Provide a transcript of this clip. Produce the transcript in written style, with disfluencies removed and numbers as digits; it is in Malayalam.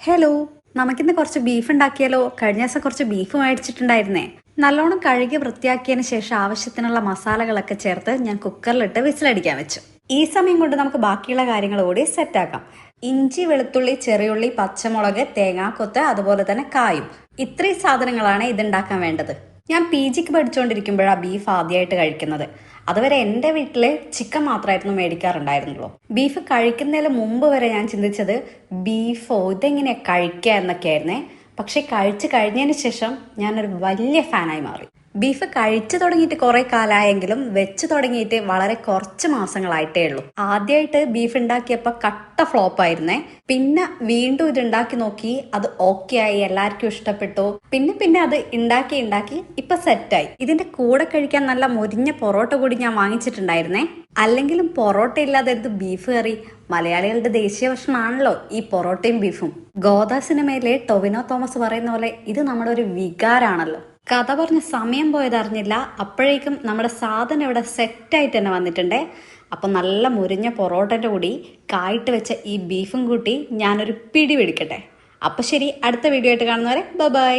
ഹലോ, നമുക്കിന്ന് കുറച്ച് ബീഫ് ഉണ്ടാക്കിയാലോ? കഴിഞ്ഞ ദിവസം കുറച്ച് ബീഫ് മേടിച്ചിട്ടുണ്ടായിരുന്നേ. നല്ലോണം കഴുകി വൃത്തിയാക്കിയതിന് ശേഷം ആവശ്യത്തിനുള്ള മസാലകളൊക്കെ ചേർത്ത് ഞാൻ കുക്കറിലിട്ട് വിസിലടിക്കാൻ വെച്ചു. ഈ സമയം കൊണ്ട് നമുക്ക് ബാക്കിയുള്ള കാര്യങ്ങൾ കൂടി സെറ്റാക്കാം. ഇഞ്ചി, വെളുത്തുള്ളി, ചെറിയുള്ളി, പച്ചമുളക്, തേങ്ങാക്കൊത്ത്, അതുപോലെ തന്നെ കായും. ഇത്രയും സാധനങ്ങളാണ് ഇതുണ്ടാക്കാൻ വേണ്ടത്. ഞാൻ PGക്ക് പഠിച്ചുകൊണ്ടിരിക്കുമ്പോഴാണ് ബീഫ് ആദ്യമായിട്ട് കഴിക്കുന്നത്. അതുവരെ എൻ്റെ വീട്ടിൽ ചിക്കൻ മാത്രമായിരുന്നു മേടിക്കാറുണ്ടായിരുന്നുള്ളൂ. ബീഫ് കഴിക്കുന്നതിന് മുമ്പ് വരെ ഞാൻ ചിന്തിച്ചത് ബീഫോ ഇതെങ്ങനെയാണ് കഴിക്കുക എന്നൊക്കെയായിരുന്നേ. പക്ഷെ കഴിച്ചു കഴിഞ്ഞതിന് ശേഷം ഞാനൊരു വലിയ ഫാനായി മാറി. ബീഫ് കഴിച്ചു തുടങ്ങിയിട്ട് കുറെ കാലമായെങ്കിലും വെച്ച് തുടങ്ങിയിട്ട് വളരെ കുറച്ച് മാസങ്ങളായിട്ടേ ഉള്ളൂ. ആദ്യമായിട്ട് ബീഫ് ഉണ്ടാക്കിയപ്പോൾ കട്ട ഫ്ലോപ്പ് ആയിരുന്നേ. പിന്നെ വീണ്ടും ഇത് ഉണ്ടാക്കി നോക്കി, അത് ഓക്കെ ആയി, എല്ലാവർക്കും ഇഷ്ടപ്പെട്ടു. പിന്നെ അത് ഉണ്ടാക്കി ഇപ്പൊ സെറ്റായി. ഇതിന്റെ കൂടെ കഴിക്കാൻ നല്ല മൊരിഞ്ഞ പൊറോട്ട കൂടി ഞാൻ വാങ്ങിച്ചിട്ടുണ്ടായിരുന്നേ. അല്ലെങ്കിലും പൊറോട്ട ഇല്ലാതെ എന്ത് ബീഫ് കറി? മലയാളികളുടെ ദേശീയ ഭക്ഷണമാണല്ലോ ഈ പൊറോട്ടയും ബീഫും. ഗോദ സിനിമയിലെ ടൊവിനോ തോമസ് പറയുന്ന പോലെ ഇത് നമ്മുടെ ഒരു വികാരാണല്ലോ. കഥ പറഞ്ഞ സമയം പോയതറിഞ്ഞില്ല. അപ്പോഴേക്കും നമ്മുടെ സാധനം ഇവിടെ സെറ്റായിട്ട് തന്നെ വന്നിട്ടുണ്ടേ. അപ്പം നല്ല മുരിഞ്ഞ പൊറോട്ടൻ്റെ കൂടി കായിട്ട് വെച്ച ഈ ബീഫും കൂട്ടി ഞാനൊരു പിടി പിടിക്കട്ടെ. അപ്പം ശരി, അടുത്ത വീഡിയോ ആയിട്ട് കാണുന്നവരെ ബൈ.